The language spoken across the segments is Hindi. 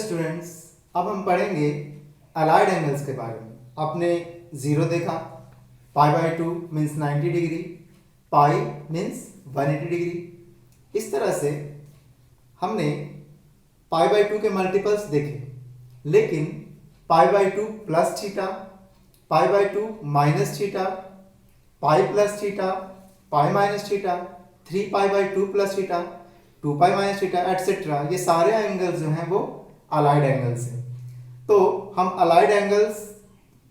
स्टूडेंट्स, अब हम पढ़ेंगे अलाइड एंगल्स के बारे में। आपने जीरो देखा, pi by two means 90 degree, pi means 180 degree. इस तरह से हमने पाई बाई टू के मल्टीपल्स देखे, लेकिन pi by two plus theta, pi by two minus theta, pi plus theta, pi minus theta, 3 pi by two plus theta, 2 pi minus theta etcetera, ये सारे एंगल्स जो हैं वो अलाइड एंगल्स हैं। तो हम अलाइड एंगल्स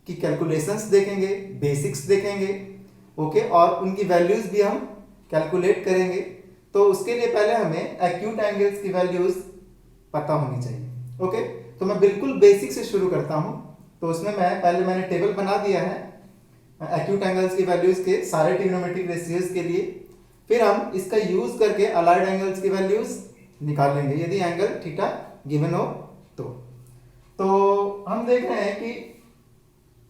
की कैलकुलेशंस देखेंगे, बेसिक्स देखेंगे, ओके, और उनकी वैल्यूज भी हम कैलकुलेट करेंगे। तो उसके लिए पहले हमें एक्यूट एंगल्स की वैल्यूज पता होनी चाहिए, ओके। तो मैं बिल्कुल बेसिक से शुरू करता हूँ। तो उसमें मैंने टेबल बना दिया है एक्यूट एंगल्स की वैल्यूज के सारे ट्रिग्नोमेट्रिक रेशियोज के लिए। फिर हम इसका यूज करके अलाइड एंगल्स की वैल्यूज निकाल लेंगे यदि एंगल थीटा गिवन हो तो हम देख रहे हैं कि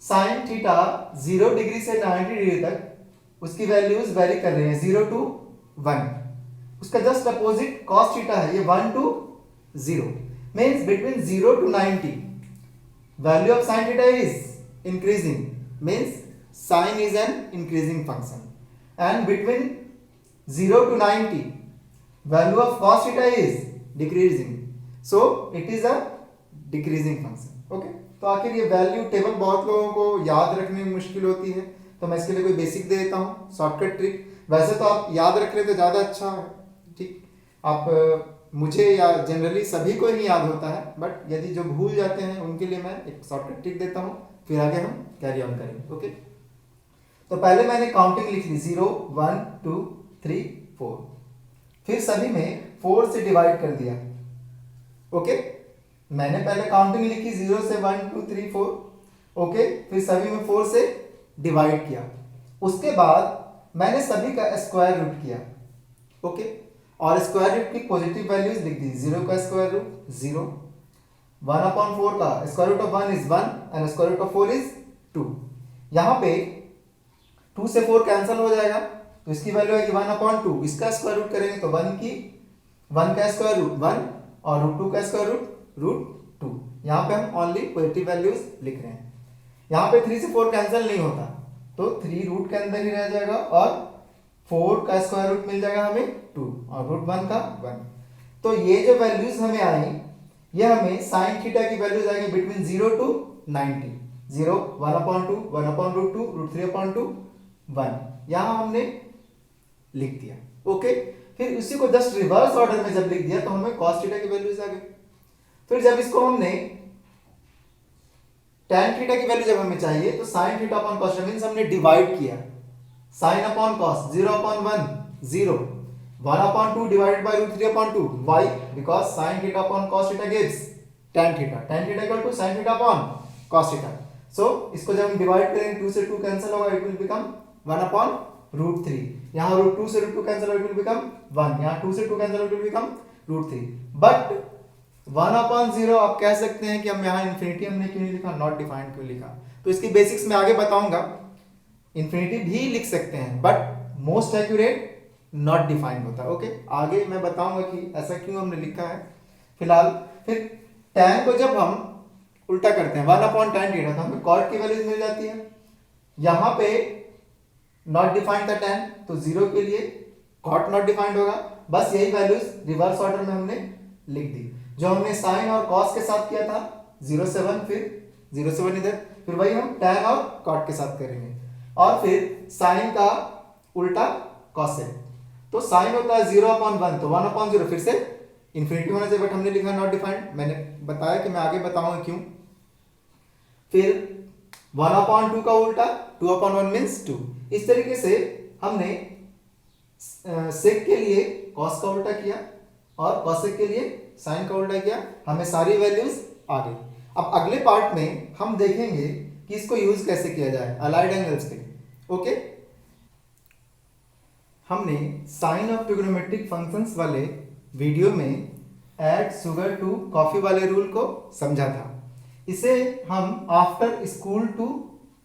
साइन थीटा 0 डिग्री से 90 डिग्री तक उसकी वैल्यूज वेरी कर रही हैं 0 to 1। उसका जस्ट अपोजिट cos थीटा है, ये 1 to 0 means between 0 to 90 value of sin theta is increasing, means sin is an increasing function, and between 0 to 90 value of cos theta is decreasing, so it is a decreasing function, okay। तो आखिर ये वैल्यू टेबल बहुत लोगों को याद रखने में मुश्किल होती है, तो मैं इसके लिए कोई बेसिक दे देता हूँ, शॉर्टकट ट्रिक। वैसे तो आप याद रख रहे तो ज़्यादा अच्छा है, ठीक। आप मुझे या जनरली सभी को ही याद होता है, बट यदि जो भूल जाते हैं उनके लिए मैं एक शॉर्टकट ट्रिक देता हूँ, फिर आगे हम कैरी ऑन करेंगे, ओके। तो पहले मैंने काउंटिंग लिख ली 0 1 2 3 4, फिर सभी में 4 से डिवाइड कर दिया, ओके। मैंने पहले काउंटिंग लिखी 0 से 1 2 3 4, ओके, फिर सभी में 4 से डिवाइड किया। उसके बाद मैंने सभी का स्क्वायर रूट किया, ओके, और स्क्वायर रूट की पॉजिटिव वैल्यूज लिख दी। 0 का स्क्वायर रूट 0, 1/4 का square root of 1 is 1 and square root of 4 is 2। यहाँ पे 2 से 4 कैंसिल हो जाएगा, तो इसकी वैल्यू है कि 1/2। इसका स्क्वायर रूट करेंगे तो 1 का स्क्वायर रूट 1 और √2 का स्क्वायर रूट 2। यहाँ पे हम ओनली पॉजिटिव वैल्यूज लिख रहे हैं। यहाँ पे 3 से 4 कैंसिल नहीं होता, तो 3 रूट के अंदर ही रह जाएगा और 4 का स्क्वायर रूट मिल जाएगा हमें 2 और √1 का 1। तो ये जो वैल्यूज हमें आई, ये हमें साइन थीटा की वैल्यूज आएगी बिटवीन 0 to 90। 0 1/2 1/√2 √3/2 1, यहाँ हमने लिख दिया, ओके। फिर उसी को जस्ट रिवर्स ऑर्डर में जब लिख दिया तो हमें cos थीटा की वैल्यूज आ गई। फिर जब इसको हमने tan थीटा की वैल्यू जब हमें चाहिए तो sin theta upon cos means हमने डिवाइड किया, sin upon cos 0/1 0, 1/2 divided by √3/2। Why? Because sin theta upon cos theta gives tan theta, tan theta equal to sin theta upon cos theta. So इसको जब हम डिवाइड करेंगे 2 से 2 कैंसिल होगा, इट विल बिकम 1/√3। यहाँ √2 से √2 कैंसिल होगा, इट विल बिकम 1। यहाँ 2 से 2 कैंसिल होगा, इट विल बिकम √3। बट 1/0 आप कह सकते हैं कि हम यहाँ इन्फिनिटी हमने क्यों नहीं लिखा, नॉट डिफाइंड क्यों लिखा, तो इसकी बेसिक्स में आगे बताऊंगा। इन्फिनिटी भी लिख सकते हैं, but most accurate not defined होता है, ओके। आगे मैं बताऊंगा कि ऐसा क्यों हमने लिखा है। फिलहाल फिर tan को जब हम उल्टा करते हैं 1/tan थीटा, तो हमें cot की वैल्यूज मिल जाती है। यहाँ पे नॉट डिफाइंड था tan, तो 0 के लिए cot नॉट डिफाइंड होगा। बस यही वैल्यूज रिवर्स ऑर्डर में हमने लिख दी, जो हमने sin और cos के साथ किया था 0 से 1, फिर 0 से 1 इधर, फिर वही हम tan और cot के साथ करेंगे। और फिर sin का उल्टा cosec, तो sin होता है 0/1, तो 1/0 फिर से इंफिनिटी होना चाहिए, बट हमने लिखा नॉट डिफाइंड। मैंने बताया कि मैं आगे बताऊंगा क्यों। फिर 1/2 का उल्टा 2/1 मींस 2। इस तरीके से हमने sec के लिए cos का उल्टा किया और cosec के लिए sin का उल्टा किया, हमें सारी वैल्यूज आ गई। अब अगले पार्ट में हम देखेंगे कि इसको यूज कैसे किया जाए अलाइड एंगल्स के लिए, ओके। हमने साइन ऑफ ट्रिग्नोमेट्रिक फंक्शंस वाले वीडियो में ऐड शुगर टू कॉफी वाले रूल को समझा था। इसे हम आफ्टर स्कूल टू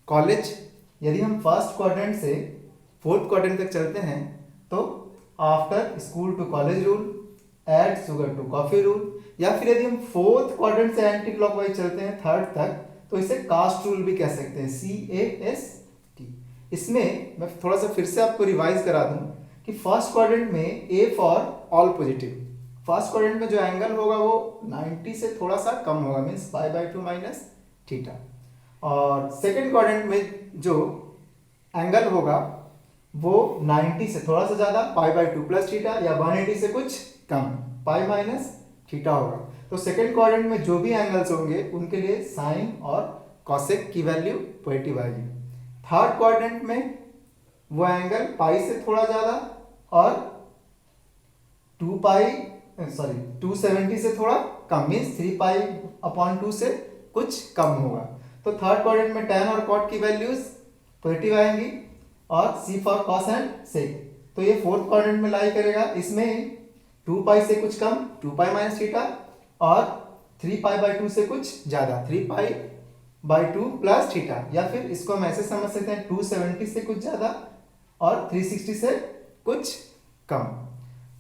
कॉलेज, यदि हम फर्स्ट क्वाड्रेंट से फोर्थ क्वाड्रेंट तक चलते हैं तो after school to college rule, add sugar to coffee rule, या फिर यदि हम फोर्थ क्वाड्रेंट से एंटी क्लॉकवाइज चलते हैं थर्ड तक तो इसे कास्ट रूल भी कह सकते हैं, CAST। इसमें मैं थोड़ा सा फिर से आपको रिवाइज करा दूं कि फर्स्ट क्वाड्रेंट में A for all positive, first quadrant में जो एंगल होगा वो 90 से थोड़ा सा कम होगा, मीन्स π/2 माइनस थीटा। और सेकेंड क्वाड्रेंट में जो एंगल होगा वो 90 से थोड़ा सा ज़्यादा π/2 प्लस थीटा, या 180 से कुछ कम पाई माइनस थीटा होगा। तो सेकेंड क्वाड्रेंट में जो भी एंगल्स होंगे उनके लिए साइन और कॉसेक की वैल्यू पॉजिटिव आएगी। थर्ड क्वाड्रेंट में वो एंगल पाई से थोड़ा ज़्यादा और 270 से थोड़ा कम, मीन्स 3π/2 से कुछ कम होगा। तो थर्ड क्वाड्रेंट में tan और cot की वैल्यूज पॉजिटिव आएंगी और C for cos and sec। तो ये फोर्थ क्वाड्रेंट में लाई करेगा, इसमें 2π से कुछ कम 2π माइनस थीटा और 3π/2 से कुछ ज़्यादा 3π/2 प्लस थीटा, या फिर इसको हम ऐसे समझ सकते हैं 270 से कुछ ज़्यादा और 360 से कुछ कम।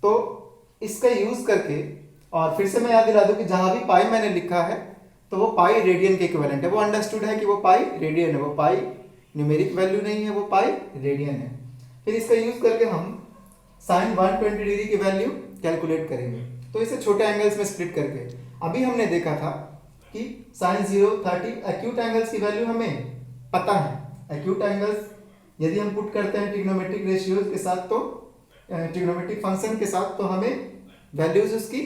तो इसका यूज करके, और फिर से मैं याद दिला दूं कि जहां भी पाई मैंने लिखा है तो वो पाई रेडियन के इक्विवेलेंट है, वो अंडरस्टूड है कि वो पाई रेडियन है, वो पाई न्यूमेरिक वैल्यू नहीं है, वो पाई रेडियन है। फिर इसका यूज करके हम साइन 120 डिग्री की वैल्यू कैलकुलेट करेंगे। तो इसे छोटे एंगल्स में स्प्लिट करके, अभी हमने देखा था कि साइन 0, 30 एक्यूट एंगल्स की वैल्यू हमें पता है। एक्यूट एंगल्स यदि हम पुट करते हैं ट्रिग्नोमेट्रिक रेशियोज के साथ, तो ट्रिग्नोमेट्रिक फंक्शन के साथ, तो हमें वैल्यूज उसकी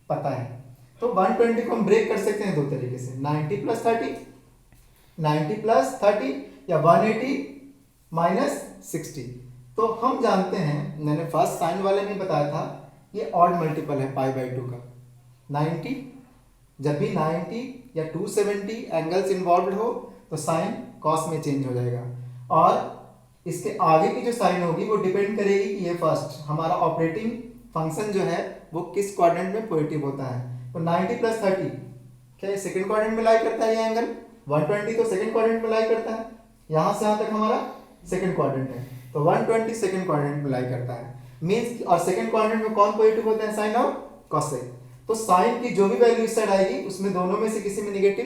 पता है। तो 120 को हम ब्रेक कर सकते हैं दो तरीके से, 90 प्लस 30 या 180 माइनस 60। तो हम जानते हैं, मैंने फर्स्ट साइन वाले में बताया था, ये ऑड मल्टीपल है π/2 का 90। जब भी 90 या 270 एंगल्स इन्वॉल्व हो तो साइन कॉस में चेंज हो जाएगा, और इसके आगे की जो साइन होगी वो डिपेंड करेगी कि ये फर्स्ट हमारा ऑपरेटिंग फंक्शन जो है वो किस क्वाड्रेंट में पॉजिटिव होता है। तो 90 प्लस 30 क्या ये सेकंड क्वाड्रेंट में लाई करता है, ये एंगल 120 तो सेकंड क्वाड्रेंट में लाई करता है, यहाँ से यहाँ तक हमारा सेकंड क्वाड्रेंट है, तो 120 सेकंड क्वाड्रेंट में लाई करता है, मीन्स। और सेकंड क्वाड्रेंट में कौन पॉजिटिव होता है, साइन और कॉसेक। तो साइन की जो भी वैल्यू इस साइड आएगी उसमें दोनों में से किसी में निगेटिव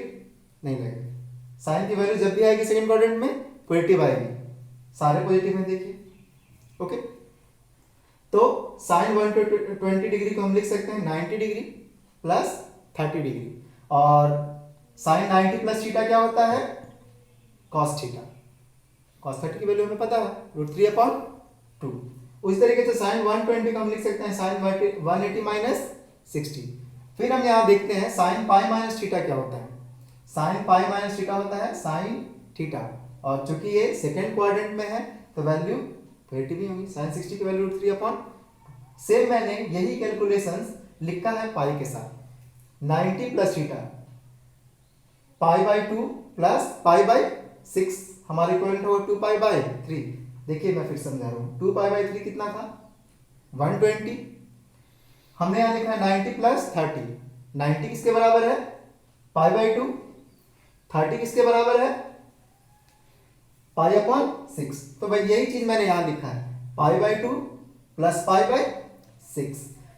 नहीं लगेगी। साइन की वैल्यू जब भी आएगी सेकंड क्वाड्रेंट में पॉजिटिव आएगी, सारे पॉजिटिव में देखिए, ओके। तो साइन 120 डिग्री को हम लिख सकते हैं 90 डिग्री प्लस 30 डिग्री, और साइन 90 प्लस थीटा क्या होता है, कॉस थीटा। कॉस 30 की वैल्यू हमें पता है, √3/2। उसी तरीके से साइन 120 को हम लिख सकते हैं साइन 180 माइनस 60। फिर हम यहाँ देखते हैं साइन पाई माइनस थीटा क्या होता है। साइन पाई माइनस थीटा होता है साइन थीटा, और चूंकि ये सेकेंड क्वाड्रेंट में है तो वैल्यू पॉजिटिव ही होगी, साइन 60 की वैल्यू √3/। सेम मैंने यही कैलकुलेशंस लिखा है पाई के साथ। 90 प्लस थीटा π/2 प्लस π/6 हमारे इक्विवेलेंट होगा 2π/3। देखिए मैं फिर समझा रहा हूँ, 2π/3 कितना था 120। हमने यहाँ लिखा है 90 प्लस 30, 90 किसके बराबर है π/2, 30 किसके बराबर है π/6। तो भाई यही चीज मैंने यहाँ लिखा है π/2 प्लस π/6।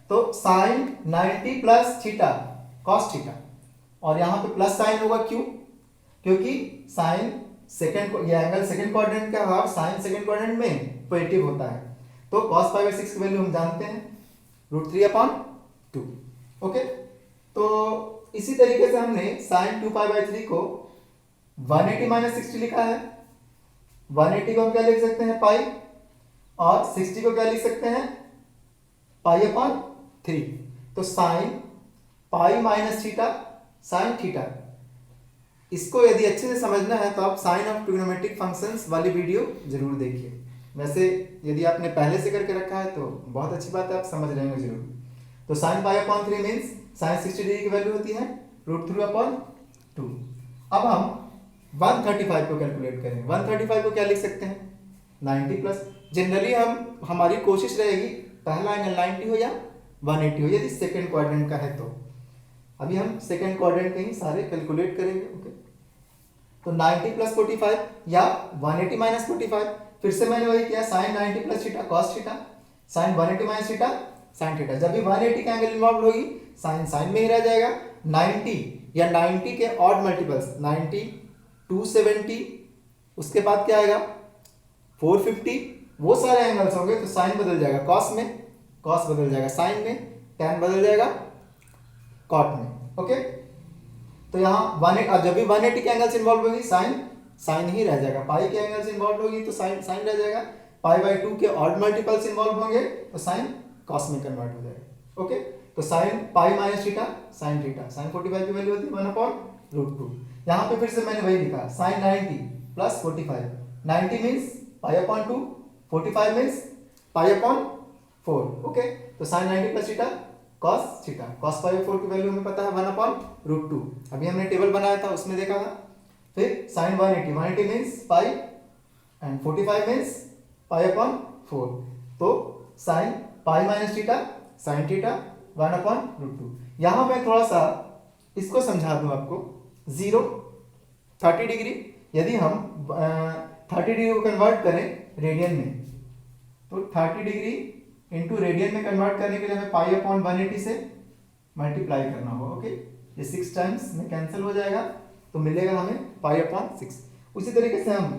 तो sine 90 plus theta cos theta, और यहाँ पे प्लस साइन होगा, क्यों, क्योंकि साइन सेकंड, ये एंगल सेकंड क्वाड्रेंट का है, साइन सेकंड क्वाड्रेंट में पॉजिटिव होता है। तो cos π/6 की वैल्यू हम जानते हैं √3/2, ओके। तो इसी तरीके से हमने साइन 2π/3 को 180 माइनस 60 लिखा है। 180 को हम क्या लिख सकते हैं पाई, और 60 को क्या लिख सकते हैं π/3। तो sine pi minus theta sine theta. इसको यदि अच्छे से समझना है तो आप साइन ऑफ ट्रिग्नोमेट्रिक फंक्शंस वाली वीडियो जरूर देखिए। वैसे यदि आपने पहले से करके रखा है तो बहुत अच्छी बात है, आप समझ रहे होंगे जरूर। तो साइन π/3 मीन्स साइन 60 डिग्री की वैल्यू होती है √3/2। अब हम 135 को कैलकुलेट करें। 135 को क्या लिख सकते हैं 90 प्लस। जनरली हमारी कोशिश रहेगी पहला एंगल 90 हो या 180 हो, यदि सेकेंड क्वाड्रेंट का है तो। अभी हम सेकेंड क्वाड्रेंट के ही सारे कैलकुलेट करेंगे, ओके। तो 90 प्लस 45 या 180 माइनस 45। फिर से मैंने वही किया, sine 90 plus theta cos theta, sine 180 minus theta sine theta. जब भी 180 का एंगल इन्वॉल्व होगी साइन साइन में ही रह जाएगा। 90 या 90 के ऑड मल्टीपल्स 90, 270, उसके बाद क्या आएगा 450, वो सारे एंगल्स होंगे तो साइन बदल जाएगा कॉस में, कॉस बदल जाएगा साइन में, टैन बदल जाएगा कॉट में। ओके, तो यहाँ जब भी 180 के एंगल्स इन्वॉल्व होगी साइन साइन ही रह जाएगा, पाई के एंगल्स इन्वॉल्व होगी तो साइन साइन रह जाएगा, पाई बाई 2 के ऑड मल्टीपल्स इन्वॉल्व होंगे तो साइन कॉस में कन्वर्ट हो जाएगा। ओके, तो sine pi minus theta sine theta, sine 45 की वैल्यू होती है 1/√2। यहाँ पे फिर से मैंने वही लिखा sine 90 plus 45, 90 means pi upon 2, 45 means pi upon 4। Okay, तो sine 90 plus theta cos theta, cos pi 4 की वैल्यू हमें पता है 1/√2, अभी हमने टेबल बनाया था उसमें देखा था। फिर sine 180, 180 means pi and 45 means pi upon 4, तो sine pi minus theta sine theta 1/√2। यहाँ मैं थोड़ा सा इसको समझा दूं आपको, 0 30 डिग्री, यदि हम 30 डिग्री को कन्वर्ट करें रेडियन में तो 30 डिग्री इंटू रेडियन में कन्वर्ट करने के लिए हमें पाई अपॉन 180 से मल्टीप्लाई करना होगा। ओके, ये 6 टाइम्स में कैंसिल हो जाएगा तो मिलेगा हमें पाई अपॉन 6। उसी तरीके से हम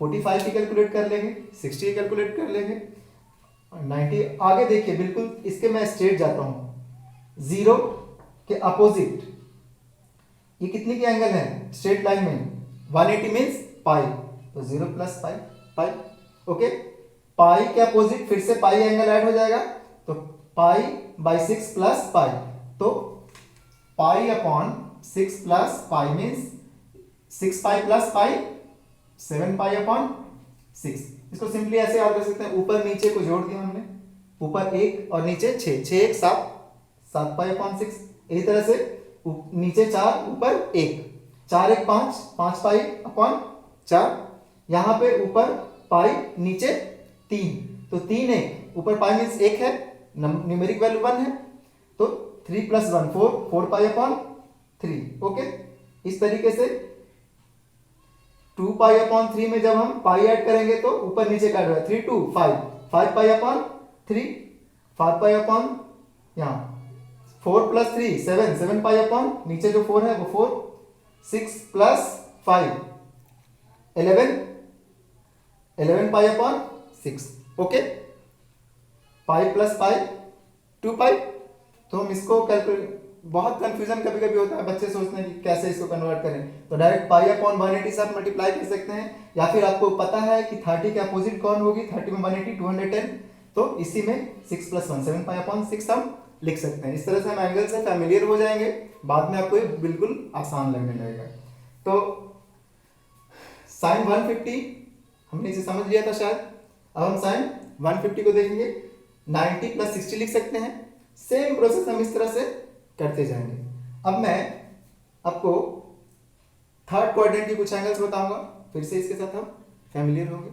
45 की कैलकुलेट कर लेंगे, 60 की कैलकुलेट कर लेंगे, 90 आगे देखिए बिल्कुल इसके मैं स्ट्रेट जाता हूं, 0 के अपोजिट ये कितनी की एंगल है स्ट्रेट लाइन में 180 मीन्स पाई, तो 0 प्लस पाई पाई। ओके, पाई के अपोजिट फिर से पाई एंगल ऐड हो जाएगा तो पाई बाई 6 प्लस पाई, तो पाई upon 6 plus pi means 6 pi plus pi 7 पाई अपॉन 6। इसको सिंपली ऐसे याद कर सकते हैं, ऊपर नीचे को जोड़ दिया हमने, ऊपर 1 और नीचे 6, 6 1 7, 7 पाई अपॉन 6। इसी तरह से नीचे 4 ऊपर 1, 4 1 5, 5 पाई अपॉन 4। यहाँ पे ऊपर पाई नीचे 3, तो 3 1 ऊपर पाई मीन्स 1 है, न्यूमेरिक वैल्यू 1 है, तो 3 प्लस 1 4, 4 पाई अपॉन 3। ओके, इस तरीके से 2 पाई अपॉन 3 में जब हम पाई ऐड करेंगे तो ऊपर नीचे का 3 2 5, 5 पाई अपॉन 3, 5 पाई अपॉन यहाँ 4 प्लस 3 7, 7 पाई अपॉन नीचे जो 4 है वो 4, 6 प्लस 5 11, 11 पाई upon 6। Okay, pi plus pi 2 पाई। तो हम इसको कैलकुलेट, बहुत कंफ्यूजन कभी कभी होता है, बच्चे सोचते हैं कि कैसे इसको कन्वर्ट करें, तो डायरेक्ट पाई अपॉन 180 से आप मल्टीप्लाई कर सकते हैं, या फिर आपको पता है कि 30 के अपोजिट कौन होगी, 30 में 180 210, तो इसी में 6 प्लस 1 7 पाई अपॉन 6 हम लिख सकते हैं। इस तरह से हम एंगल से फैमिलियर हो जाएंगे, बाद में आपको बिल्कुल आसान लगने लगेगा। तो साइन 150 हमने इसे समझ लिया था शायद, अब हम साइन 150 को देखेंगे, 90 प्लस 60 लिख सकते हैं। सेम प्रोसेस हम इस तरह से करते जाएंगे। अब मैं आपको थर्ड क्वाड्रेंट की कुछ एंगल्स बताऊंगा, फिर से इसके साथ हम फैमिलियर होंगे।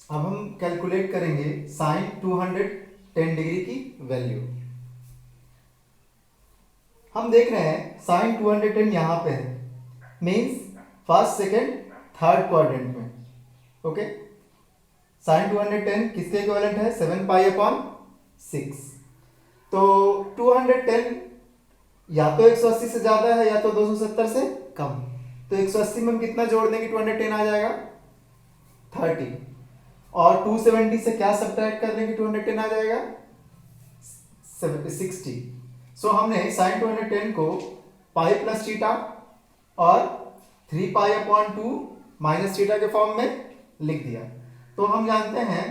अब हम कैलकुलेट करेंगे साइन 210 डिग्री की वैल्यू। हम देख रहे हैं साइन 210 यहां पे है, means first second third quadrant में। ओके, साइन 210 किसके इक्विवेलेंट है 7 पाई अपॉन 6। तो 210 या तो 180 से ज्यादा है या तो 270 से कम, तो 180 में हम कितना जोड़ देंगे 210 आ जाएगा 30, और 270 से क्या सब्ट्रैक्ट कर देंगे 210 आ जाएगा 60। सो हमने साइन 210 को पाई प्लस थीटा और 3 पाई अपॉन 2 माइनस थीटा के फॉर्म में लिख दिया। तो हम जानते हैं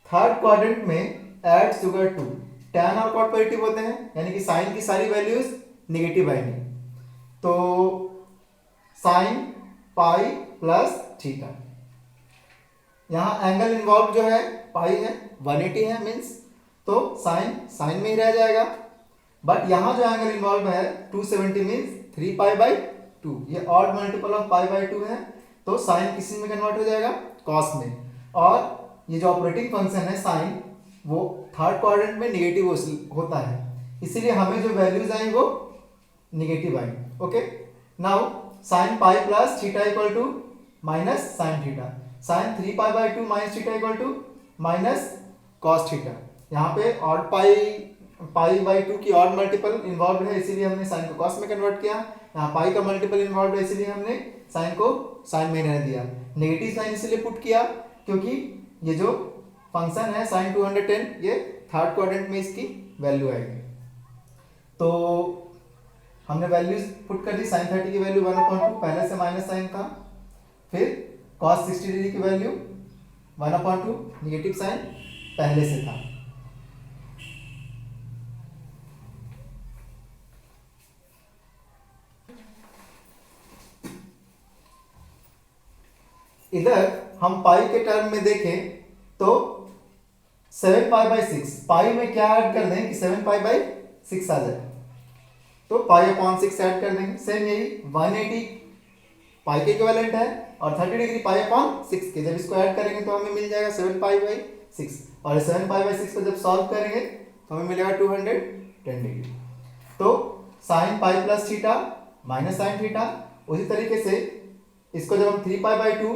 थर्ड क्वाड्रेंट में एड शुगर 2 टैन और कॉट पॉजिटिव होते हैं, यानी कि साइन की सारी वैल्यूज नेगेटिव आएंगी, तो साइन पाई प्लस थीटा, यहां एंगल इन्वॉल्व जो है पाई है 180 है मींस, तो साइन साइन में ही रह जाएगा, बट यहां जो एंगल इन्वॉल्व है 270 मींस 3 पाई बाई 2, ये odd multiple of pi by 2 है, तो साइन किसी में कन्वर्ट हो जाएगा कॉस में, और ये जो ऑपरेटिंग फंक्शन है साइन वो थर्ड क्वाड्रेंट में नेगेटिव होता है, इसीलिए हमें जो वैल्यूज आई वो नेगेटिव आई। Okay, now sine pi plus theta equal to minus sine theta, sine 3 pi by 2 minus theta equal to minus cos theta. यहाँ पे ऑड पाई पाई बाई 2 की ऑड मल्टीपल इन्वॉल्व है, इसीलिए हमने साइन को कॉस में कन्वर्ट किया। यहाँ पाई का मल्टीपल इन्वॉल्व है, इसीलिए हमने साइन को साइन में रहने दिया। नेगेटिव साइन इसलिए पुट किया क्योंकि ये जो फंक्शन है साइन 210 ये थर्ड क्वाड्रेंट में इसकी वैल्यू आएगी। तो हमने वैल्यूज पुट कर दी। साइन 30 की वैल्यू 1/2, पहले से माइनस साइन था। फिर cos 60 डिग्री की वैल्यू 1/2, निगेटिव साइन पहले से था। इधर हम पाई के टर्म में देखें तो 7 पाई बाई 6, पाई में क्या ऐड कर दें कि 7 पाई बाई 6 आ जाए, तो पाई अपॉन 6 ऐड कर देंगे। सेम यही 180 पाई के इक्विवेलेंट है और 30 डिग्री पाई अपॉन 6 के, जब इसको ऐड करेंगे तो हमें मिल जाएगा 7 पाई बाई 6, और 7 पाई बाई 6 को जब सॉल्व करेंगे तो हमें मिलेगा 210 डिग्री। तो sine pi plus theta minus sine theta, उसी तरीके से इसको जब हम 3 पाई बाई 2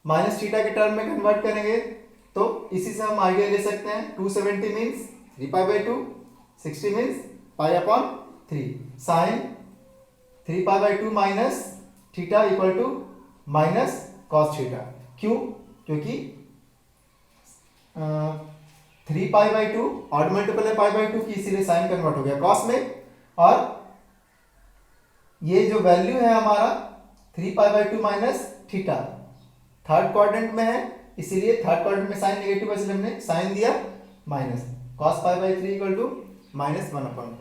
माइनस थीटा के टर्म में कन्वर्ट करेंगे तो इसी से हम आइडिया ले सकते हैं। 270 means 3 pi by 2, 60 means pi upon 3, sine 3 pi by 2 minus theta equal to minus cos theta. क्यों? क्योंकि 3 पाई बाई 2 ऑड मल्टीपल है पाई बाई 2 की, इसीलिए साइन कन्वर्ट हो गया कॉस में, और ये जो वैल्यू है हमारा 3 pi by 2 minus theta third quadrant में है, इसीलिए थर्ड क्वाड्रेंट में साइन नेगेटिव है, इसलिए हमने साइन दिया minus cos pi by 3 equal to minus 1/2।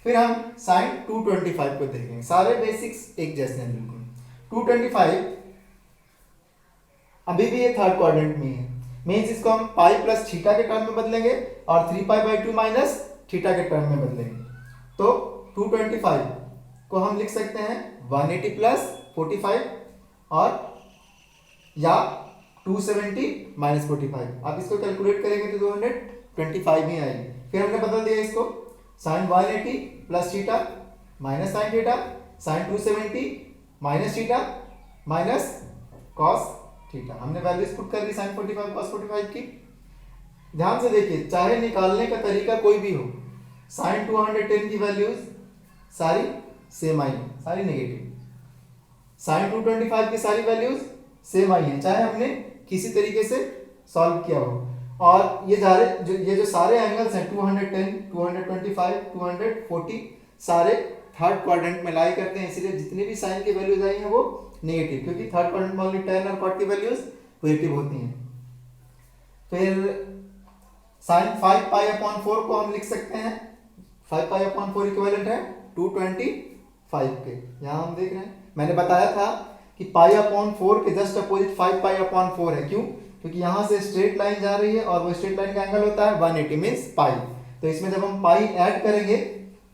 फिर हम साइन 225 को देखेंगे। सारे बेसिक्स एक जैसे हैं बिल्कुल। 225 अभी भी ये थर्ड क्वाड्रेंट में है, मीन्स इसको हम पाई प्लस थीटा के टर्म में बदलेंगे और 3 पाई बाई 2 माइनस थीटा के टर्म में बदलेंगे। तो 225 को हम लिख सकते हैं 180 प्लस 45 और या 270 माइनस 45। आप इसको कैलकुलेट करेंगे तो 225 ही आएगी। फिर हमने बदल दिया इसको, sine 180 plus theta minus sine theta, sine 270 minus theta minus cos theta. हमने वैल्यूज पुट कर दी साइन 45 कॉस 45 की। ध्यान से देखिए, चाहे निकालने का तरीका कोई भी हो, साइन 210 की वैल्यूज सारी सेम आई, सारी नेगेटिव। साइन 225 की सारी वैल्यूज सेम आई है, चाहे हमने किसी तरीके से सॉल्व किया हो। और ये जो सारे एंगल्स हैं 210, 225, 240 सारे थर्ड क्वाड्रेंट में लाई करते हैं, इसलिए जितनी भी साइन की वैल्यूज आई हैं वो नेगेटिव, क्योंकि थर्ड क्वाड्रेंट में ओनली tan और cot की वैल्यूज पॉजिटिव होती हैं। फिर साइन 5 पाई अपॉन 4 को हम लिख सकते हैं, 5 पाई अपॉन 4 इक्विवेलेंट है 225 के। यहाँ हम देख रहे हैं, मैंने बताया था कि पाई अपॉन 4 के जस्ट अपोजिट 5 पाई अपॉन 4 है। क्यों? क्योंकि यहाँ से स्ट्रेट लाइन जा रही है और वो स्ट्रेट लाइन का एंगल होता है 180 मीन्स पाई। तो इसमें जब हम पाई ऐड करेंगे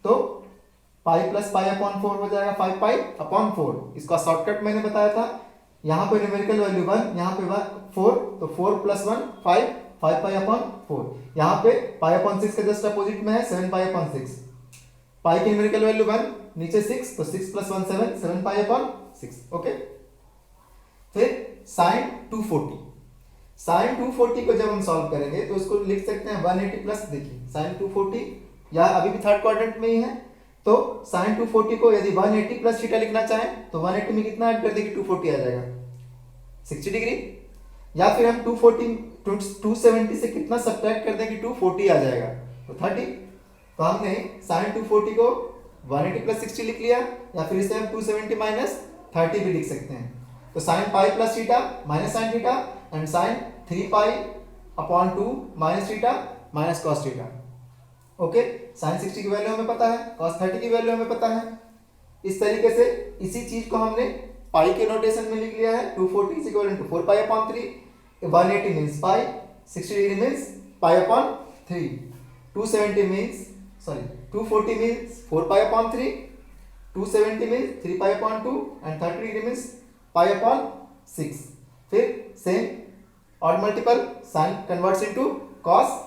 तो पाई प्लस पाई अपॉन 4 हो जाएगा 5 पाई अपॉन 4। इसका शॉर्टकट मैंने बताया था, यहाँ पे न्यूमेरिकल वैल्यू 1, यहाँ पे 4, तो 4 प्लस 1 5, 5 पाई अपॉन 4। यहाँ पे पाई अपॉन 6 के जस्ट अपोजिट में है 7 पाई अपॉन 6। पाई की न्यूमेरिकल वैल्यू 1, नीचे 6, तो 6 प्लस 1 7, 7 पाई अपॉन 6। ओके। फिर साइन 240, साइन 240 को जब हम सॉल्व करेंगे तो उसको लिख सकते हैं 180 प्लस, देखिए साइन 240 या अभी भी थर्ड क्वाड्रेंट में ही है, तो साइन 240 को यदि 180 प्लस थीटा लिखना चाहें तो 180 में कितना ऐड कर देंगे 240 आ जाएगा 60 डिग्री, या फिर हम 270 से कितना सब्ट्रैक्ट कर देंगे 240 आ जाएगा तो 30। तो हमने साइन 240 को 180 प्लस 60 लिख लिया, या फिर इसे हम 270 माइनस 30 भी लिख सकते हैं। तो sine pi plus theta minus sine theta and sine 3 pi upon 2 minus theta minus cos theta. Okay, sine 60 की वैल्यू हमें पता है, कॉस 30 की वैल्यू हमें पता है। इस तरीके से इसी चीज को हमने पाई के नोटेशन में लिख लिया है। 240 is equal to 4 pi upon 3, 180 means pi, 60 degree means pi upon 3, 240 means 4 pi upon 3, 270 means 3 pi upon 2 and 30 degree means pi upon 6। फिर same odd multiple, sine converts into cos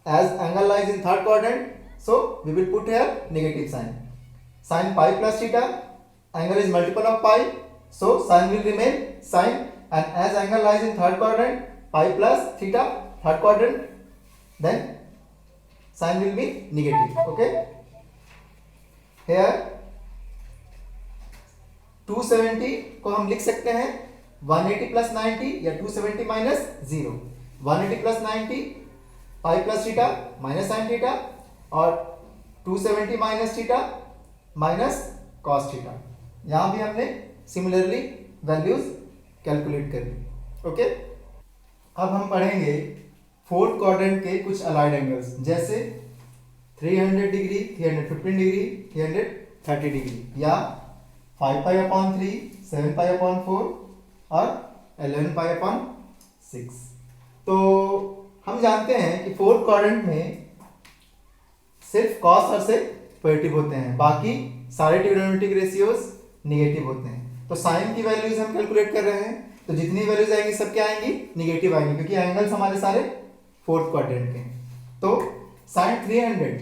as angle lies in third quadrant, so we will put here negative sign. Sin pi plus theta, angle is multiple of pi, so sin will remain sin, and as angle lies in third quadrant, pi plus theta third quadrant, then sine will be negative. Okay, here 270 को हम लिख सकते हैं 180 प्लस 90 या 270 माइनस 0. 180 प्लस 90 पाई plus theta minus sine theta और 270 minus theta minus cos theta. यहां भी हमने सिमिलरली वैल्यूज कैलकुलेट कर ली. ओके, अब हम पढ़ेंगे फोर्थ क्वाड्रेंट के कुछ अलाइड एंगल्स, जैसे 300 डिग्री, 315 डिग्री, 330 डिग्री या 5 पाई अपॉन 3, 7 पाई अपॉन 4 और 11 पाई अपॉन 6. तो हम जानते हैं कि फोर्थ क्वाड्रेंट में सिर्फ कॉस और सेक पॉजिटिव होते हैं, बाकी सारे ट्रिग्नोमेट्रिक रेशियोज निगेटिव होते हैं. तो साइन की वैल्यूज हम कैलकुलेट कर रहे हैं, तो जितनी वैल्यूज आएंगी सब क्या आएंगी, निगेटिव आएंगी, क्योंकि एंगल्स हमारे सारे फोर्थ क्वाड्रेंट के हैं. तो साइन 300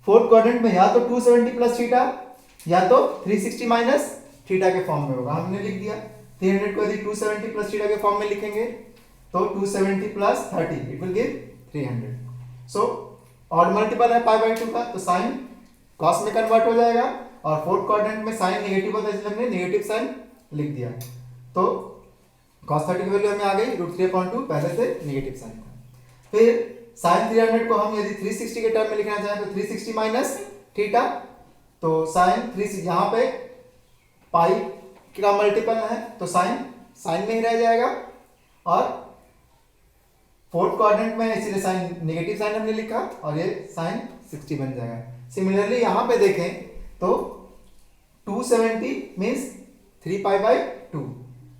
फोर्थ क्वाड्रेंट में या तो 270 प्लस थीटा या तो 360 माइनस थीटा के फॉर्म में होगा. हमने लिख दिया 300 को यदि 270 प्लस थीटा के फॉर्म में लिखेंगे तो 270 plus 30 it will give 300. So odd multiple है पाई बाई 2 का, तो साइन कॉस में कन्वर्ट हो जाएगा और फोर्थ क्वाड्रेंट में साइन नेगेटिव होता है, इसलिए हमने नेगेटिव साइन लिख दिया. तो cos 30 की वैल्यू हमें आ गई √3/2, पहले से नेगेटिव साइन था. फिर sin 300 को हम यदि 360 के टर्म में लिखना चाहें तो 360 माइनस थीटा, तो sin 360 यहाँ पे पाई का मल्टीपल है तो साइन में ही रह जाएगा और फोर्थ क्वाड्रेंट में इसीलिए साइन नेगेटिव साइन हमने लिखा और ये sin 60 बन जाएगा. सिमिलरली यहाँ पे देखें तो 270 means 3 pi by 2,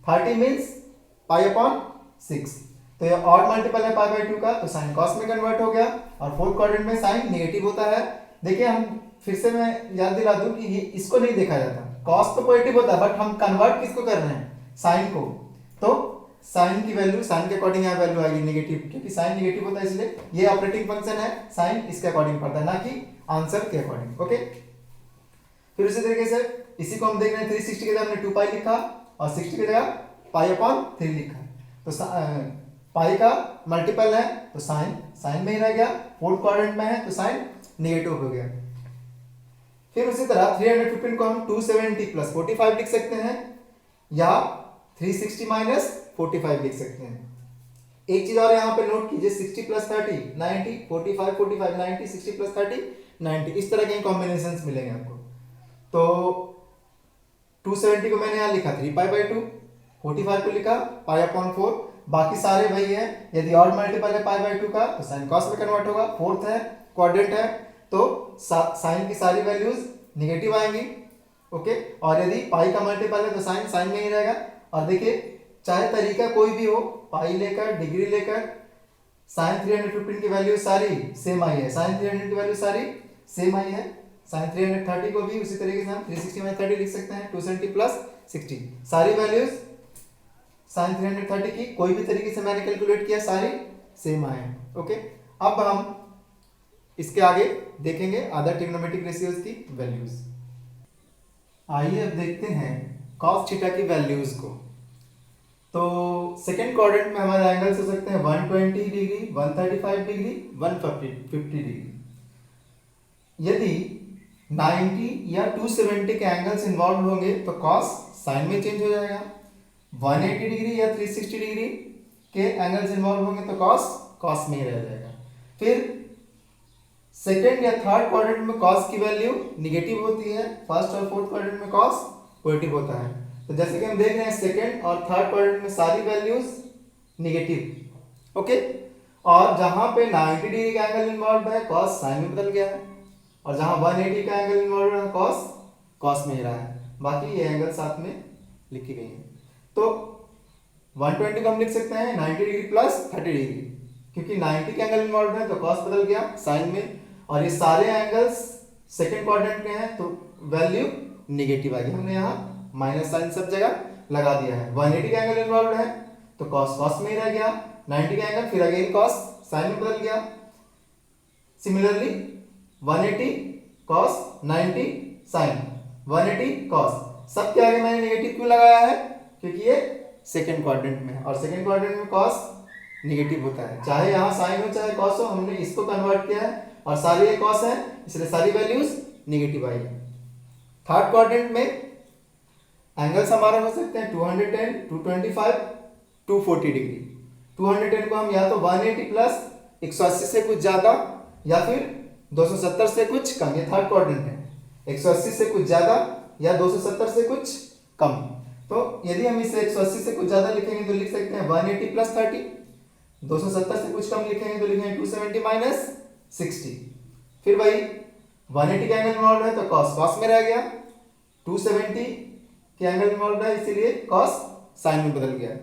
30 means pi upon 6, तो ये ऑड मल्टीपल है पाई बाई 2 का, तो साइन कॉस में कन्वर्ट हो गया और फोर्थ क्वाड्रेंट में साइन नेगेटिव होता है. देखिए हम फिर से मैं याद दिला दूं कि ये इसको नहीं देखा जाता, कॉस तो पॉजिटिव होता है बट हम कन्वर्ट किसको कर रहे हैं, साइन को. तो साइन की वैल्यू साइन के अकॉर्डिंग यहाँ वैल्यू आएगी नेगेटिव, क्योंकि साइन नेगेटिव होता है इसलिए ये ऑपरेटिंग फंक्शन है, साइन इसके अकॉर्डिंग पड़ता है ना कि आंसर के अकॉर्डिंग. ओके, फिर उसी तरीके से इसी को हम देख रहे हैं 360 की जगह हमने 2 पाई लिखा और 60 की जगह पाई अपॉन 3 लिखा. तो पाई का मल्टीपल है तो साइन में ही रह गया, फोर्थ क्वाड्रेंट में है तो साइन नेगेटिव हो गया. फिर उसी तरह 315 को हम 270 प्लस 45 लिख सकते हैं या 360 माइनस 45 लिख सकते हैं. एक चीज और यहाँ पे नोट कीजिए, 60 प्लस 30 90, 45 45 90, 60 प्लस 30 90, इस तरह के कॉम्बिनेशंस मिलेंगे आपको. तो 270 को मैंने यहाँ लिखा 3 पाई बाई 2, 45 को लिखा पाई अपॉन 4, बाकी सारे वही है. यदि ऑड मल्टीपल है पाई बाई 2 का तो साइन कॉस में कन्वर्ट होगा, फोर्थ है क्वाड्रेंट है तो साइन की सारी वैल्यूज निगेटिव आएंगी. ओके, और यदि पाई का मल्टीपल है तो साइन में ही रहेगा. और देखिए चाहे तरीका कोई भी हो, पाई लेकर डिग्री लेकर, साइन 315 की वैल्यू सारी सेम आई है, साइन 300 की वैल्यू सारी सेम आई है. साइन 330 को भी उसी तरीके से हम 360 माइनस 30 लिख सकते हैं, 270 प्लस 60, सारी वैल्यूज साइन 330 की कोई भी तरीके से मैंने कैलकुलेट किया सारी सेम आए. ओके, अब हम इसके आगे देखेंगे अदर ट्रिग्नोमेट्रिक रेशियोज की वैल्यूज. आइए अब देखते हैं cos थीटा की वैल्यूज को. तो सेकेंड क्वाड्रेंट में हमारे एंगल्स हो सकते हैं 120 डिग्री, 135 डिग्री, 150 डिग्री. यदि 90 या 270 के एंगल्स इन्वॉल्व होंगे तो कॉस साइन में चेंज हो जाएगा. 180 डिग्री या 360 डिग्री के एंगल्स इन्वॉल्व होंगे तो कॉस में ही रह जाएगा. फिर सेकेंड या थर्ड क्वाड्रेंट में कॉस की वैल्यू निगेटिव होती है, फर्स्ट और फोर्थ क्वाड्रेंट में कॉस पॉजिटिव होता है. तो जैसे कि हम देख रहे हैं सेकेंड और थर्ड क्वाड्रेंट में सारी वैल्यूज निगेटिव. ओके, और जहां पे 90 डिग्री का एंगल इन्वॉल्व है कॉस साइन में बदल गया है और जहां 180 का एंगल इन्वॉल्व है कॉस में ही रहा है. बाकी ये एंगल साथ में लिखी गई है. तो 120 को हम लिख सकते हैं 90 डिग्री प्लस 30 डिग्री, क्योंकि 90 का एंगल इन्वॉल्व है तो कॉस बदल गया साइन में, और ये सारे एंगल्स सेकेंड क्वाड्रेंट में हैं तो वैल्यू निगेटिव आ गई. हमने यहाँ माइनस साइन सब जगह लगा दिया है. 180 का एंगल इन्वॉल्व है तो कॉस में ही रह गया, 90 का एंगल फिर अगेन कॉस साइन में बदल गया. सिमिलरली 180 कॉस 90 साइन, 180 कॉस, सबके आगे मैंने नेगेटिव क्यों लगाया है, क्योंकि ये सेकेंड क्वाड्रेंट में है और सेकेंड क्वाड्रेंट में कॉस नेगेटिव होता है, चाहे यहाँ साइन हो चाहे कॉस हो. हमने इसको कन्वर्ट किया है और सारी ये कॉस है, इसलिए सारी वैल्यूज नेगेटिव आई है। थर्ड क्वाड्रेंट में एंगल्स हमारे हो सकते हैं 210, 225, 240 डिग्री। 210 को हम या तो 180 प्लस 180 से कुछ ज्यादा या फिर 270 से कुछ कम, ये थर्ड क्वाड्रेंट है। 180 से कुछ ज्यादा या 270 से कुछ कम। तो यदि हम इसे 180 से कुछ ज्यादा लिखेंगे तो लिख सकते हैं 180 प्लस 30। 270 से कुछ कम लिखेंगे तो लिखेंगे 270 माइनस 60। फिर वही 180 का एंगल इन्वॉल्व है तो कॉस कॉस में रह गया, 270 के एंगल इन्वॉल्व है इसीलिए कॉस साइन में बदल गया।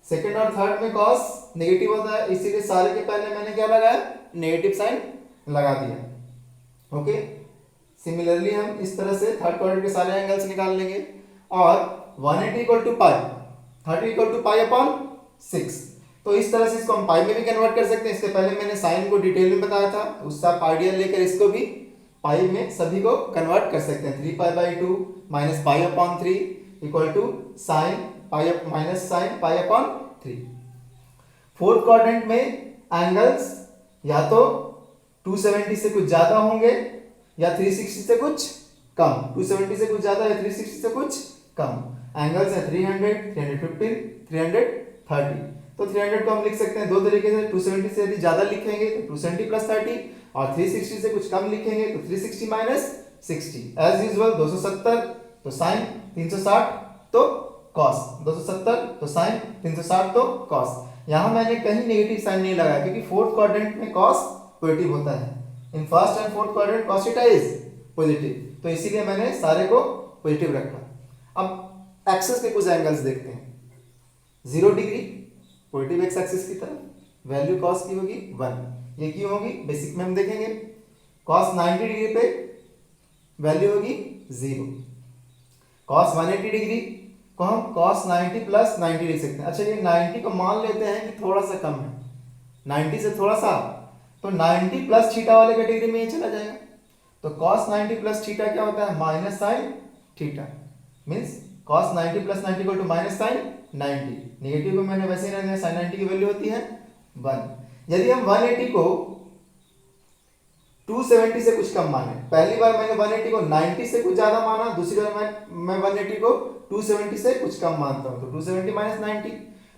सेकंड और थर्ड में कॉस नेगेटिव होता है इसीलिए सारे के पहले मैंने क्या लगाया, नेगेटिव साइन लगा दिया। ओके, सिमिलरली हम इस तरह से थर्ड क्वाड्रेंट के सारे एंगल्स निकाल लेंगे। और 180 equal to pi, 30 equal to pi upon 6, तो इस तरह से इसको हम पाई में भी कन्वर्ट कर सकते हैं। इसके पहले मैंने साइन को डिटेल में बताया था, उससे आप आइडिया लेकर इसको भी पाई में सभी को कन्वर्ट कर सकते हैं। 3 pi by 2 minus pi upon 3 equal to sine pi minus sine pi upon 3। Fourth quadrant में एंगल्स या तो 270 से कुछ ज्यादा होंगे या 360 से कुछ कम। 270 से कुछ ज्यादा या 360 से कुछ कम। एंगल्स है 300, 315, 330। तो 300 को हम लिख सकते हैं दो तरीके से। 270 से यदि ज्यादा लिखेंगे तो 270 प्लस 30 और 360 से कुछ कम लिखेंगे तो 360 माइनस 60। एज यूजुअल 270 तो साइन, 360 तो कॉस। 270 तो साइन, 360 तो कॉस। यहां मैंने कहीं नेगेटिव साइन नहीं लगाया क्योंकि फोर्थ क्वाड्रेंट में कॉस पॉजिटिव होता है। In first and fourth quadrant cos theta is positive, तो इसीलिए मैंने सारे को पॉजिटिव रखा। अब एक्सिस के कुछ एंगल्स देखते हैं। 0 डिग्री पॉजिटिव एक्स एक्सिस की तरफ, वैल्यू cos की होगी 1। ये क्यों होगी बेसिक में हम देखेंगे। cos 90 डिग्री पे वैल्यू होगी 0। cos 180 डिग्री को हम cos 90 प्लस 90 लिख सकते हैं। अच्छा, ये 90 को मान लेते हैं कि थोड़ा सा कम है, 90 से थोड़ा सा, तो 90 प्लस थीटा वाले कैटेगरी में ये चला जाएगा। तो cos 90 प्लस थीटा क्या होता है, minus sine theta. Means cos 90 plus 90 equal to minus sine 90। Negative को मैंने वैसे ही रख दिया, साइन 90 की वैल्यू होती है 1। यदि हम 180 को 270 से कुछ कम माने, पहली बार मैंने 180 को 90 से कुछ ज्यादा माना, दूसरी बार मैं 180 को 270 से कुछ कम मानता हूं, तो 270 माइनस 90,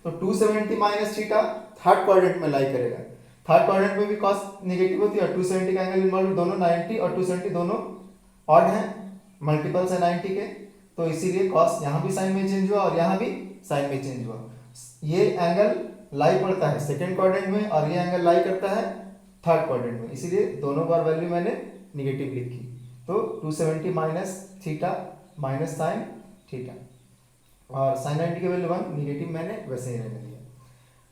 तो 270 माइनस थीटा थर्ड क्वाड्रेंट में लाई करेगा। थर्ड क्वाड्रेंट में भी cos नेगेटिव होती है और 270 का एंगल इन्वॉल्व, दोनों 90 और 270 दोनों ऑड हैं, मल्टीपल्स है 90 के, तो इसीलिए cos यहाँ भी साइन में चेंज हुआ और यहाँ भी साइन में चेंज हुआ। ये एंगल लाई पड़ता है सेकंड क्वाड्रेंट में और ये एंगल लाई करता है थर्ड क्वाड्रेंट में, इसीलिए दोनों बार वैल्यू मैंने निगेटिव लिखी। तो 270 minus theta minus sine theta और साइन 90 की वैल्यू 1, निगेटिव मैंने वैसे ही रहने दिया।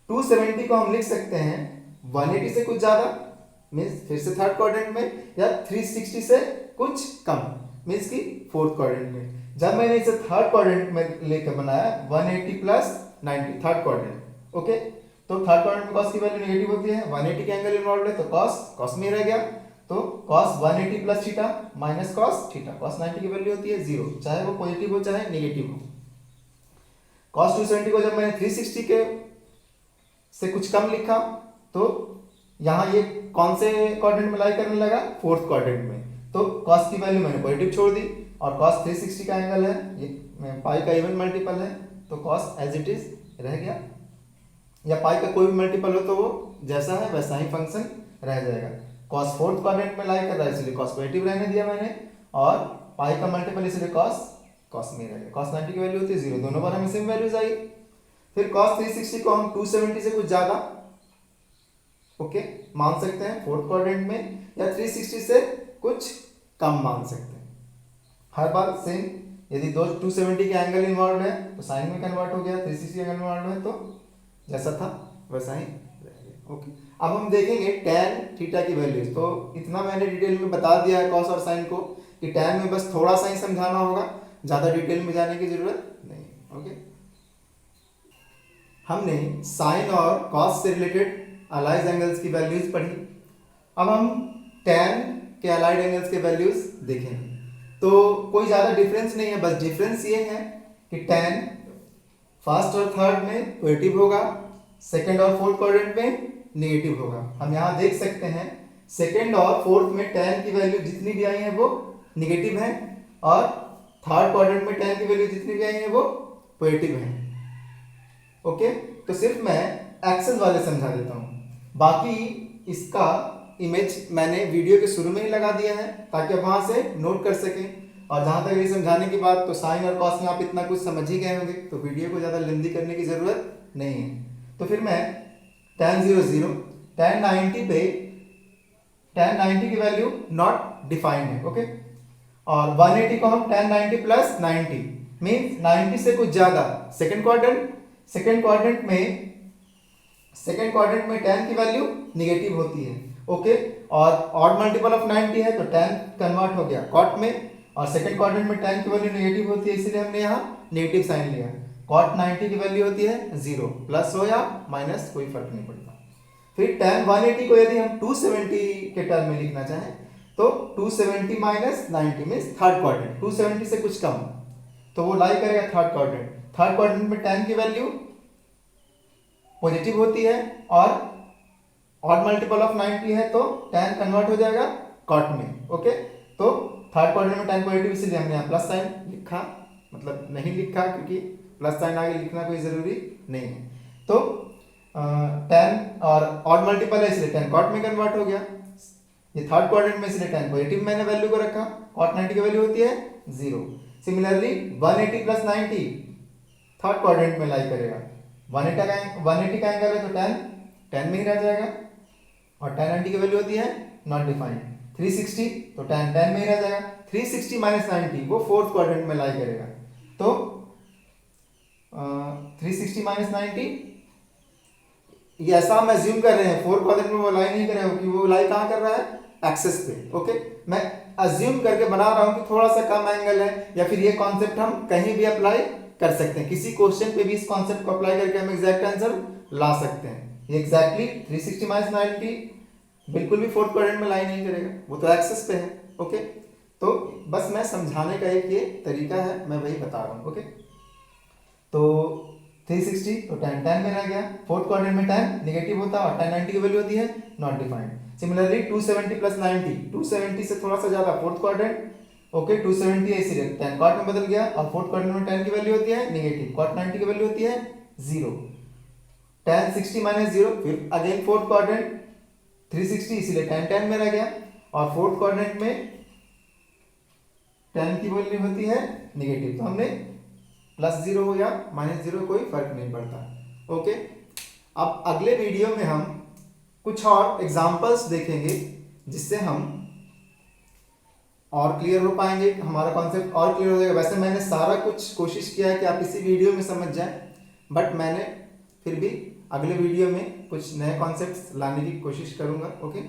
270 को हम लिख सकते हैं 180 से कुछ ज्यादा, मीन्स फिर से थर्ड क्वाड्रेंट में, या 360 से कुछ कम, मीन्स की फोर्थ क्वाड्रेंट में। जब मैंने इसे थर्ड क्वाड्रेंट में लेकर बनाया 180 प्लस 90 थर्ड क्वाड्रेंट, ओके, तो थर्ड क्वाड्रेंट में cos की वैल्यू नेगेटिव होती है, 180 के एंगल इन्वॉल्व है तो cos में रह गया, तो cos 180 plus theta minus cos theta, cos 90 की वैल्यू होती है 0, चाहे वो पॉजिटिव हो चाहे नेगेटिव हो। cos 270 को जब मैंने 360 के से कुछ कम लिखा तो यहाँ ये कौन से क्वाड्रेंट में लाई करने लगा, फोर्थ क्वाड्रेंट में, तो cos की वैल्यू मैंने पॉजिटिव छोड़ दी और cos 360 का एंगल है, ये पाई का इवन मल्टीपल है, तो cos एज इट इज रह गया, या पाई का कोई भी मल्टीपल हो तो वो जैसा है वैसा ही फंक्शन रह जाएगा। cos फोर्थ क्वाड्रेंट में लाई कर रहा है इसलिए cos पॉजिटिव रहने दिया मैंने, और पाई का मल्टीपल इसलिए cos में रह गया। cos 90 की वैल्यू होती है 0, दोनों बार हमें सेम वैल्यूज आई। फिर cos 360 को हम 270 से कुछ ज्यादा ओके मान सकते हैं फोर्थ क्वाड्रेंट में, या 360 से कुछ कम मान सकते हैं। हर बार सेम, यदि 270 के एंगल इन्वॉल्व है तो साइन में कन्वर्ट हो गया, 360 एंगल इन्वॉल्व है तो जैसा था वैसा ही रह गया। ओके, अब हम देखेंगे tan थीटा की वैल्यूज। तो इतना मैंने डिटेल में बता दिया है cos और sin को कि tan में बस थोड़ा सा ही समझाना होगा, ज्यादा डिटेल में जाने की जरूरत नहीं। ओके, हमने sin और cos से रिलेटेड अलाइज एंगल्स की वैल्यूज पढ़ी। अब हम tan के अलाइड एंगल्स के वैल्यूज देखेंगे। तो कोई ज्यादा डिफरेंस नहीं है, बस डिफरेंस ये है कि tan फर्स्ट और थर्ड में पॉजिटिव होगा, सेकंड और फोर्थ क्वाड्रेंट में नेगेटिव होगा। हम यहाँ देख सकते हैं सेकेंड और फोर्थ में tan की वैल्यू जितनी भी आई है वो निगेटिव है, और थर्ड क्वाड्रेंट में tan की वैल्यू जितनी भी आई है वो पॉजिटिव है। ओके, तो सिर्फ मैं एक्सेस वाले समझा देता हूँ, बाकी इसका इमेज मैंने वीडियो के शुरू में ही लगा दिया है ताकि आप वहां से नोट कर सकें। और जहां तक ये समझाने की बात, तो साइन और कॉस में आप इतना कुछ समझ ही गए होंगे, तो वीडियो को ज़्यादा लेंदी करने की ज़रूरत नहीं है। तो फिर मैं tan 0 0, tan 90 पे tan 90 की वैल्यू नॉट डिफाइंड है। ओके, और 180 को हम tan 90 प्लस 90 मीन्स 90 से कुछ ज़्यादा सेकेंड क्वाड्रेंट में tan की वैल्यू निगेटिव होती है। ओके, और ऑड मल्टीपल ऑफ 90 है तो tan कन्वर्ट हो गया कॉट में, और सेकंड क्वाड्रेंट में tan की वैल्यू नेगेटिव होती है, इसलिए हमने यहाँ नेगेटिव साइन लिया। cot 90 की वैल्यू होती है 0, प्लस हो या माइनस कोई फर्क नहीं पड़ता। फिर tan 180 को यदि हम 270 के टर्म में लिखना चाहें तो 270 माइनस 90 मीन्स थर्ड क्वाड्रेंट, 270 से कुछ कम, तो वो लाई करेगा थर्ड क्वाड्रेंट में tan की वैल्यू पॉजिटिव होती है, और ऑड मल्टीपल ऑफ 90 है तो tan कन्वर्ट हो जाएगा cot में। ओके, तो थर्ड क्वाड्रेंट में tan पॉजिटिव, इसलिए हमने यहाँ प्लस साइन लिखा, मतलब नहीं लिखा क्योंकि प्लस साइन आगे लिखना कोई जरूरी नहीं है। तो tan और ऑड मल्टीपल है इसलिए tan cot में कन्वर्ट हो गया, ये थर्ड क्वाड्रेंट में इसलिए tan पॉजिटिव मैंने वैल्यू को रखा, cot 90 की वैल्यू होती है 0। सिमिलरली 180 प्लस 90 थर्ड क्वाड्रेंट में लाई करेगा, 180 का एंगल है तो tan में ही रह जाएगा, और tan 90 की वैल्यू होती है नॉट डिफाइंड। 360 तो tan में ही रह जाएगा, 360 माइनस 90 वो फोर्थ क्वाड्रेंट में लाई करेगा, तो 360 माइनस 90 ये ऐसा हम एज्यूम कर रहे हैं फोर्थ क्वाड्रेंट में वो लाई नहीं कर रहे हो कि वो लाई कहाँ कर रहा है एक्सेस पे। ओके, मैं अज्यूम करके बना रहा हूँ कि थोड़ा सा कम एंगल है, या फिर ये कॉन्सेप्ट हम कहीं भी अप्लाई कर सकते हैं, किसी क्वेश्चन पे भी इस कॉन्सेप्ट को अप्लाई करके हम एग्जैक्ट आंसर ला सकते हैं। ये एग्जैक्टली 360 माइनस 90 बिल्कुल भी फोर्थ क्वाड्रेंट में लाई नहीं करेगा, वो तो एक्सेस पे है। ओके, तो बस मैं समझाने का एक ये तरीका है, मैं वही बता रहा हूँ। ओके, तो 360 तो tan में रह गया, फोर्थ क्वाड्रेंट में tan नेगेटिव होता है और tan 90 की वैल्यू होती है नॉट डिफाइंड। सिमिलरली 270 प्लस 90, 270 से थोड़ा सा ज्यादा फोर्थ क्वाड्रेंट। ओके, 270 है इसलिए tan cot में बदल गया, और फोर्थ क्वाड्रेंट में tan की वैल्यू होती है नेगेटिव, cot 90 की वैल्यू होती है 0, tan 60 माइनस 0, फिर अगेन फोर्थ क्वाड्रेंट 360 इसलिए tan में रह गया, और फोर्थ क्वाड्रेंट में tan की वैल्यू होती है नेगेटिव, तो हमने प्लस 0 हो या माइनस 0 कोई फर्क नहीं पड़ता। ओके, अब अगले वीडियो में हम कुछ और एग्जांपल्स देखेंगे जिससे हम और क्लियर हो पाएंगे, हमारा कॉन्सेप्ट और क्लियर हो जाएगा। वैसे मैंने सारा कुछ कोशिश किया है कि आप इसी वीडियो में समझ जाएं, बट मैंने फिर भी अगले वीडियो में कुछ नए कॉन्सेप्ट्स लाने की कोशिश करूंगा। ओके।